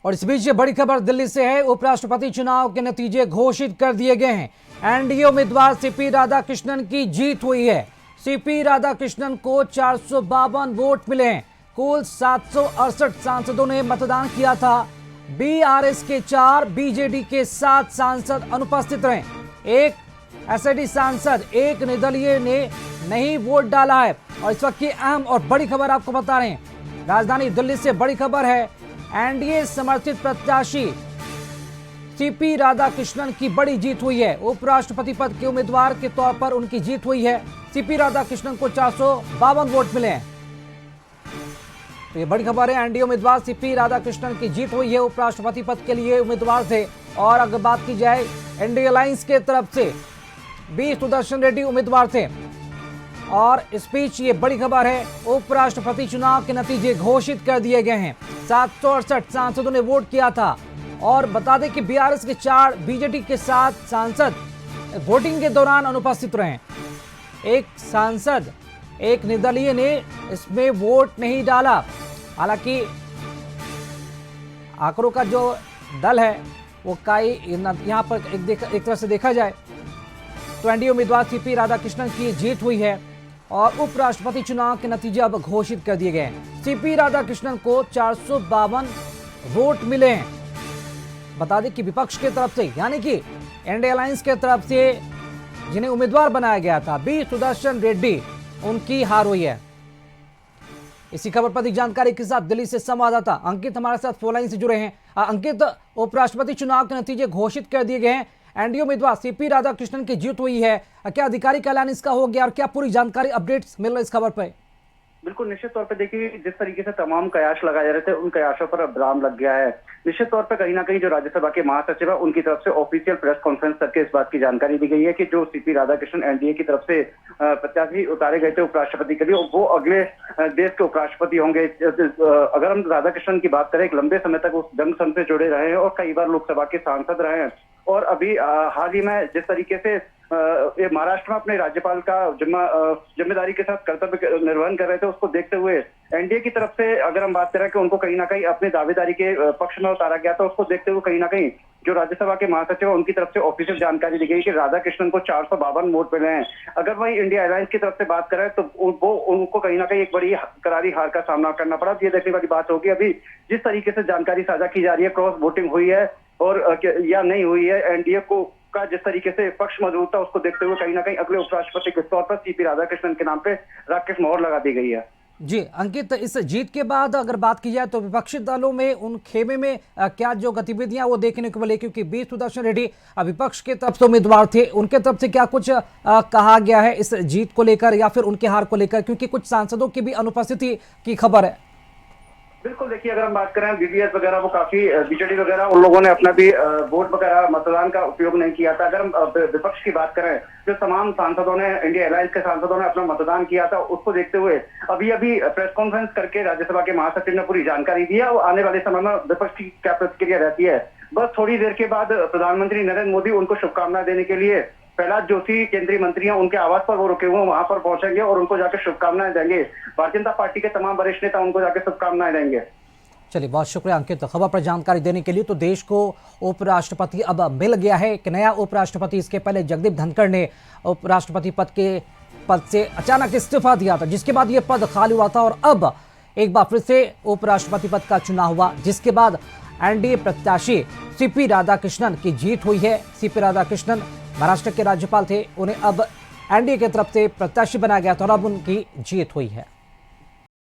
और इस बीच ये बड़ी खबर दिल्ली से है। उपराष्ट्रपति चुनाव के नतीजे घोषित कर दिए गए हैं। एनडीए उम्मीदवार सीपी राधाकृष्णन की जीत हुई है। सीपी राधाकृष्णन को 452 वोट मिले हैं। कुल 768 सांसदों ने मतदान किया था। बीआरएस के 4, बीजेडी के 7 सांसद अनुपस्थित रहे। एक एसआईडी सांसद, एक निर्दलीय ने नहीं वोट डाला है। और इस वक्त की अहम और बड़ी खबर आपको बता रहे हैं। राजधानी दिल्ली से बड़ी खबर है। एनडीए समर्थित प्रत्याशी सीपी राधाकृष्णन की बड़ी जीत हुई है। उपराष्ट्रपति पद के उम्मीदवार के तौर पर उनकी जीत हुई है। सीपी राधाकृष्णन को 452 वोट मिले हैं। तो ये बड़ी खबर है। एनडीए उम्मीदवार सीपी राधाकृष्णन की जीत हुई है। उपराष्ट्रपति पद के लिए उम्मीदवार थे। और अगर बात की जाए एनडीए अलायंस के तरफ से बी सुदर्शन रेड्डी उम्मीदवार थे। और इस बीच ये बड़ी खबर है। उपराष्ट्रपति चुनाव के नतीजे घोषित कर दिए गए हैं। 768 सांसदों ने वोट किया था। और बता दें कि बीआरएस के 4, बीजेडी के 7 सांसद वोटिंग के दौरान अनुपस्थित रहे। एक सांसद, एक निर्दलीय ने इसमें वोट नहीं डाला। हालांकि आंकड़ों का जो दल है वो यहाँ पर एक तरह से देखा जाए तो एनडीए उम्मीदवार सीपी राधाकृष्णन की जीत हुई है। और उपराष्ट्रपति चुनाव के नतीजे अब घोषित कर दिए गए हैं। सीपी राधाकृष्णन को 452 वोट मिले हैं। बता दें कि विपक्ष की तरफ से यानी कि एनडीए अलायंस की तरफ से जिन्हें उम्मीदवार बनाया गया था बी सुदर्शन रेड्डी, उनकी हार हुई है। इसी खबर पर अधिक जानकारी के साथ दिल्ली से संवाददाता अंकित हमारे साथ फोन लाइन से जुड़े हैं। अंकित, उपराष्ट्रपति चुनाव के नतीजे घोषित कर दिए गए हैं। एनडीए उम्मीदवार सीपी राधाकृष्णन की जीत हुई है। क्या आधिकारिक ऐलान इसका हो गया और क्या पूरी जानकारी अपडेट्स मिल रही है इस खबर पर? बिल्कुल, निश्चित तौर पे देखिए, जिस तरीके से तमाम कयास लगाए जा रहे थे उन कयासों पर अब विराम लग गया है। निश्चित तौर पे कहीं ना कहीं जो राज्यसभा के महासचिव है उनकी तरफ से ऑफिशियल प्रेस कॉन्फ्रेंस करके इस बात की जानकारी दी गई है कि जो सीपी राधाकृष्णन एनडीए की तरफ से प्रत्याशी उतारे गए थे उपराष्ट्रपति के लिए, वो अगले देश के उपराष्ट्रपति होंगे। अगर हम राधाकृष्णन की बात करें, एक लंबे समय तक उस जंग संघ से जुड़े रहे हैं और कई बार लोकसभा के सांसद रहे हैं। और अभी हाल ही में जिस तरीके से ये महाराष्ट्र में अपने राज्यपाल का जिम्मेदारी के साथ कर्तव्य निर्वहन कर रहे थे, उसको देखते हुए एनडीए की तरफ से अगर हम बात करें कि उनको कहीं ना कहीं अपनी दावेदारी के पक्ष में उतारा गया था, उसको देखते हुए कहीं ना कहीं जो राज्यसभा के महासचिव है उनकी तरफ से ऑफिशियल जानकारी दी गई कि राधाकृष्णन को 452 वोट मिले हैं। अगर वही इंडिया अलायंस की तरफ से बात करें तो वो उनको कहीं ना कहीं एक बड़ी करारी हार का सामना करना पड़ा। ये देखने वाली बात होगी अभी जिस तरीके से जानकारी साझा की जा रही है, क्रॉस वोटिंग हुई है और या नहीं हुई है, एनडीए को का जिस तरीके से पक्ष मौजूद था उसको देखते हुए कहीं ना कहीं अगले उपराष्ट्रपति के तौर पर सीपी राधाकृष्णन के नाम पे राकेश मोहर लगा दी गई है। जी अंकित, इस जीत के बाद अगर बात की जाए तो विपक्षी दलों में उन खेमे में क्या जो गतिविधियां वो देखने को मिली, क्योंकि बी सुदर्शन रेड्डी विपक्ष के तरफ से उम्मीदवार थे, उनके तरफ से क्या कुछ कहा गया है इस जीत को लेकर या फिर उनके हार को लेकर, क्योंकि कुछ सांसदों की भी अनुपस्थिति की खबर है? बिल्कुल, देखिए, अगर हम बात करें बीडीएस वगैरह, वो काफी बीजेडी वगैरह उन लोगों ने अपना भी वोट वगैरह मतदान का उपयोग नहीं किया था। अगर हम विपक्ष की बात करें, जो तमाम सांसदों ने, इंडिया अलायंस के सांसदों ने अपना मतदान किया था, उसको देखते हुए अभी प्रेस कॉन्फ्रेंस करके राज्यसभा के महासचिव ने पूरी जानकारी दी है। और आने वाले समय में विपक्ष की क्या प्रतिक्रिया रहती है, बस थोड़ी देर के बाद प्रधानमंत्री नरेंद्र मोदी उनको शुभकामनाएं देने के लिए प्रहलाद जोशी केंद्रीय मंत्री हैं, उनके आवास पर वो रुके हुए हैं, वहां पर पहुंचेंगे और उनको जाकर शुभकामनाएं देंगे। भारतीय जनता पार्टी के तमाम वरिष्ठ नेता उनको जाकर शुभकामनाएं देंगे। चलिए, बहुत शुक्रिया अंकित खबर पर जानकारी देने के लिए। तो देश को उपराष्ट्रपति अब मिल गया है, एक नया उपराष्ट्रपति। इसके पहले जगदीप धनखड़ ने उपराष्ट्रपति पद से अचानक इस्तीफा दिया था, जिसके बाद ये पद खाली हुआ था। और अब एक बार फिर से उपराष्ट्रपति पद का चुनाव हुआ, जिसके बाद एनडीए प्रत्याशी सीपी राधाकृष्णन की जीत हुई है। सीपी राधाकृष्णन महाराष्ट्र के राज्यपाल थे, उन्हें अब एनडीए की तरफ से प्रत्याशी बनाया गया था और अब उनकी जीत हुई है।